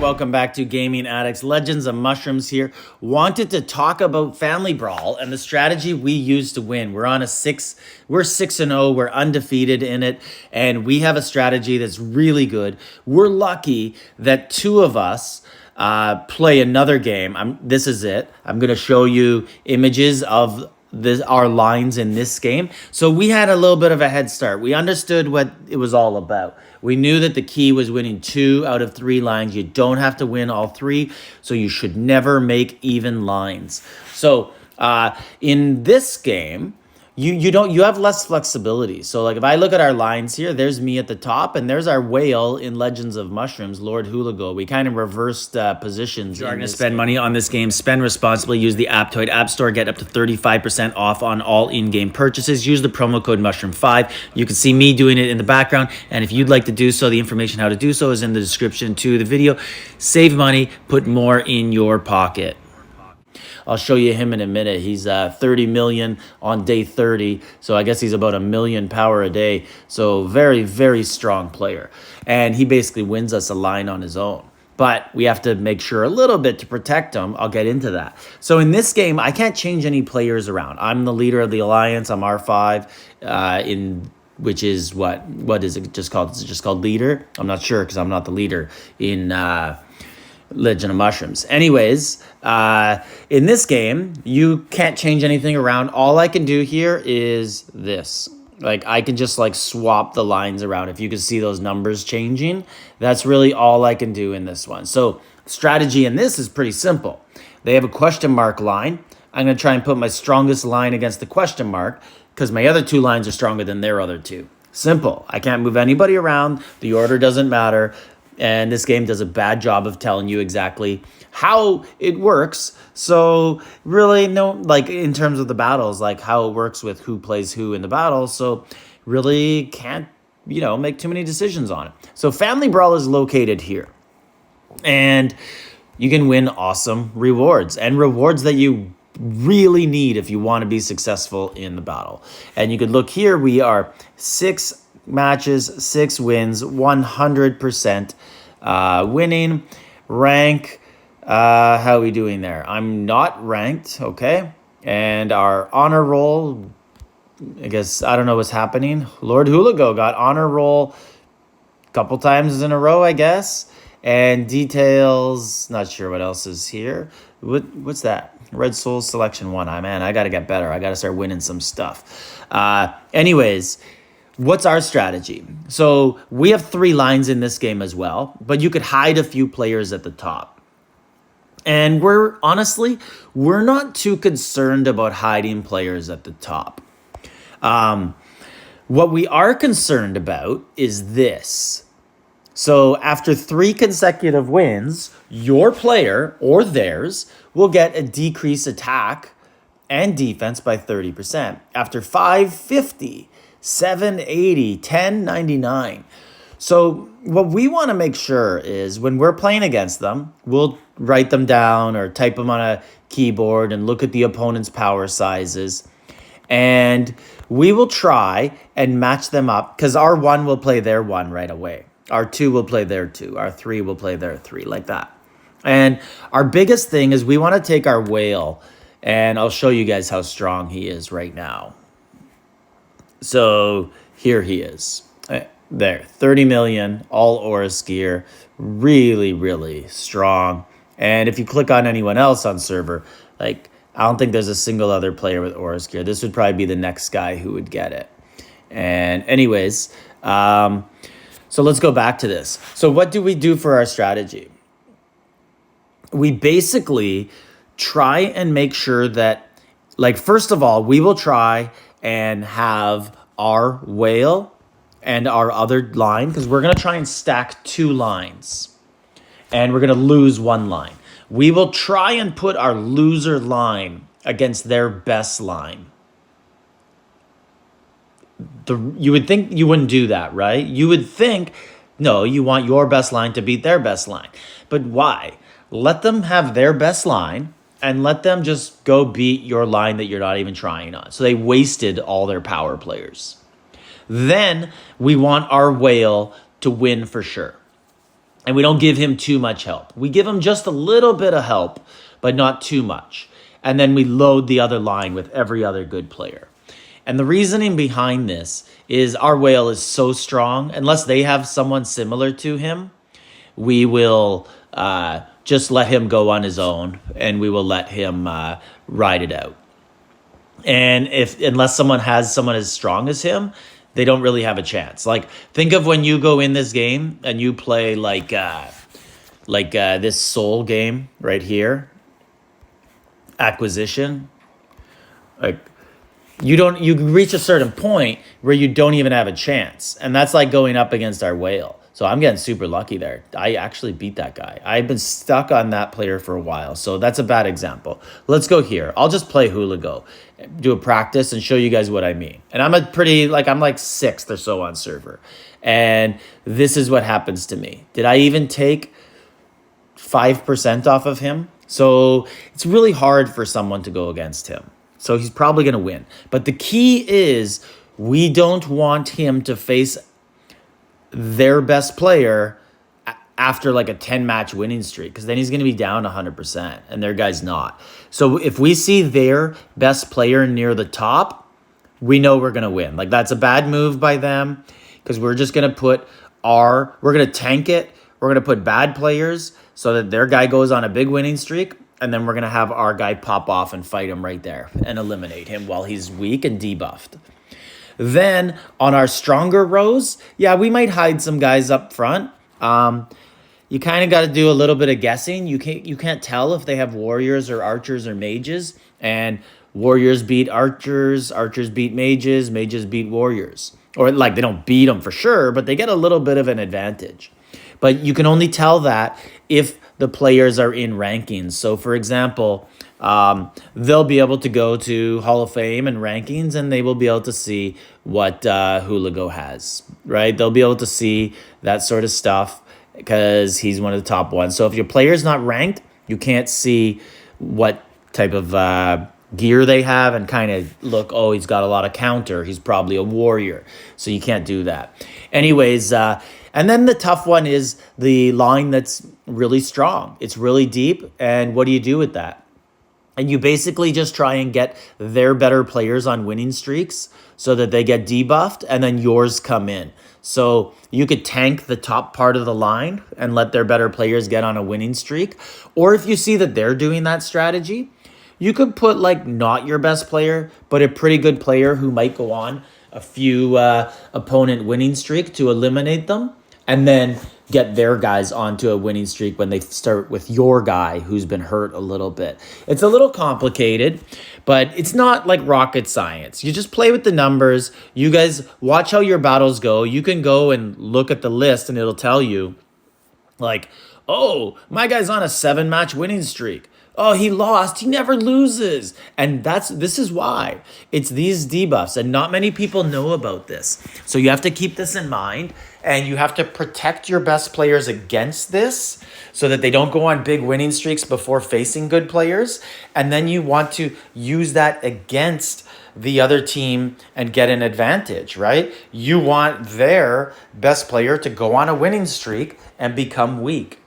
welcome back to Gaming Addicts. Legends of Mushrooms here. Wanted to talk about Family Brawl and the strategy we use to win. We're 6-0, we're undefeated in it, and we have a strategy that's really good. We're lucky that two of us play another game. This is it. I'm going to show you images of our lines in this game. So we had a little bit of a head start. We understood what it was all about. We knew that the key was winning 2 out of 3 lines. You don't have to win all 3, so you should never make even lines. So in this game, you have less flexibility. So like if I look at our lines here, there's me at the top, and there's our whale in Legends of Mushrooms, Lord Hulago. We kind of reversed positions. If you're going to spend money on this game, spend responsibly. Use the Aptoide App Store. Get up to 35% off on all in-game purchases. Use the promo code Mushroom5. You can see me doing it in the background, and if you'd like to do so, the information how to do so is in the description to the video. Save money, put more in your pocket. I'll show you him in a minute. He's 30 million on day 30. So I guess he's about 1 million power a day. So very, very strong player. And he basically wins us a line on his own. But we have to make sure a little bit to protect him. I'll get into that. So in this game, I can't change any players around. I'm the leader of the alliance. I'm R5 which is what is it just called? Is it just called leader? I'm not sure because I'm not the leader in Legend of Mushrooms. Anyways, in this game, you can't change anything around. All I can do here is this. Like, I can just, like, swap the lines around. If you can see those numbers changing, that's really all I can do in this one. So, strategy in this is pretty simple. They have a question mark line. I'm going to try and put my strongest line against the question mark because my other 2 lines are stronger than their other 2. Simple. I can't move anybody around. The order doesn't matter. And this game does a bad job of telling you exactly how it works. So really, no, like in terms of the battles, like how it works with who plays who in the battle. So really can't, make too many decisions on it. So Family Brawl is located here. And you can win awesome rewards and rewards that you really need if you want to be successful in the battle. And you could look here, we are 6 matches, 6 wins, 100% winning. Rank, how are we doing there? I'm not ranked, okay? And our honor roll, I guess, I don't know what's happening. Lord Hulago got honor roll a couple times in a row, I guess. And details, not sure what else is here. What's that? Red Soul Selection 1. I got to get better. I got to start winning some stuff. Anyways, what's our strategy? So we have 3 lines in this game as well, but you could hide a few players at the top. And we're not too concerned about hiding players at the top. What we are concerned about is this. So after 3 consecutive wins, your player or theirs will get a decreased attack and defense by 30%. After 550, 780, 1099. So what we want to make sure is when we're playing against them, we'll write them down or type them on a keyboard and look at the opponent's power sizes. And we will try and match them up because our 1 will play their 1 right away. Our 2 will play their 2. Our 3 will play their 3, like that. And our biggest thing is we want to take our whale, and I'll show you guys how strong he is right now. So here he is. There, 30 million, all Aurus gear. Really, really strong. And if you click on anyone else on server, like, I don't think there's a single other player with Aurus gear. This would probably be the next guy who would get it. And anyways, so let's go back to this. So what do we do for our strategy? We basically try and make sure that, like, first of all, we will try and have our whale and our other line, because we're going to try and stack 2 lines. And we're going to lose 1 line. We will try and put our loser line against their best line. You would think you wouldn't do that, right? You would think, no, you want your best line to beat their best line. But why? Let them have their best line and let them just go beat your line that you're not even trying on. So they wasted all their power players. Then we want our whale to win for sure. and we don't give him too much help. We give him just a little bit of help, but not too much. And then we load the other line with every other good player. And the reasoning behind this is our whale is so strong, unless they have someone similar to him, we will just let him go on his own, and we will let him ride it out. And if unless someone has someone as strong as him, they don't really have a chance. Like, think of when you go in this game and you play like this soul game right here, acquisition. Like, you reach a certain point where you don't even have a chance, and that's like going up against our whale. So I'm getting super lucky there. I actually beat that guy. I've been stuck on that player for a while, so that's a bad example. Let's go here. I'll just play Hulago, do a practice, and show you guys what I mean. And I'm I'm like 6th or so on server, and this is what happens to me. Did I even take 5% off of him? So it's really hard for someone to go against him. So he's probably going to win. But the key is we don't want him to face their best player after like a 10-match winning streak, because then he's going to be down 100% and their guy's not. So if we see their best player near the top, we know we're going to win. Like, that's a bad move by them, because we're just going to we're going to tank it. We're going to put bad players so that their guy goes on a big winning streak, and then we're going to have our guy pop off and fight him right there and eliminate him while he's weak and debuffed. Then on our stronger rows, yeah, we might hide some guys up front. You kind of got to do a little bit of guessing. You can't tell if they have warriors or archers or mages, and warriors beat archers, archers beat mages, mages beat warriors. Or like, they don't beat them for sure, but they get a little bit of an advantage. But you can only tell that if the players are in rankings. So for example, they'll be able to go to Hall of Fame and rankings, and they will be able to see what Hulago has, right? They'll be able to see that sort of stuff because he's one of the top ones. So if your player's not ranked, you can't see what type of gear they have and kind of look, oh, he's got a lot of counter. He's probably a warrior. So you can't do that. Anyways, and then the tough one is the line that's really strong. It's really deep. And what do you do with that? And you basically just try and get their better players on winning streaks so that they get debuffed, and then yours come in. So you could tank the top part of the line and let their better players get on a winning streak. Or if you see that they're doing that strategy, you could put like not your best player, but a pretty good player who might go on a few opponent winning streak to eliminate them, and then get their guys onto a winning streak when they start with your guy who's been hurt a little bit. It's a little complicated, but it's not like rocket science. You just play with the numbers. You guys watch how your battles go. You can go and look at the list and it'll tell you like, oh, my guy's on a 7-match winning streak. Oh, he lost. He never loses. And this is why. It's these debuffs, and not many people know about this. So you have to keep this in mind, and you have to protect your best players against this so that they don't go on big winning streaks before facing good players. And then you want to use that against the other team and get an advantage, right? You want their best player to go on a winning streak and become weak.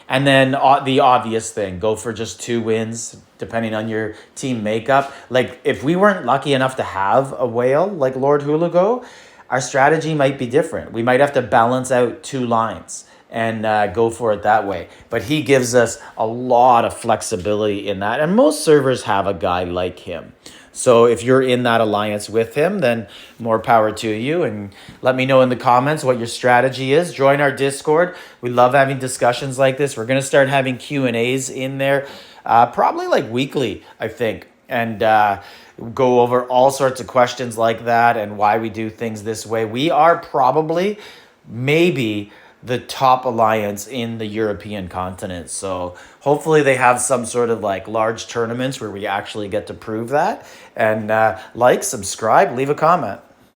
And then the obvious thing, go for just 2 wins, depending on your team makeup. Like, if we weren't lucky enough to have a whale like Lord Hulago, our strategy might be different. We might have to balance out 2 lines and go for it that way. But he gives us a lot of flexibility in that. And most servers have a guy like him. So if you're in that alliance with him, then more power to you. And let me know in the comments what your strategy is. Join our Discord. We love having discussions like this. We're going to start having Q&As in there, probably like weekly, I think. And go over all sorts of questions like that and why we do things this way. We are probably, maybe, the top alliance in the European continent. So hopefully they have some sort of like large tournaments where we actually get to prove that. And like, subscribe, leave a comment.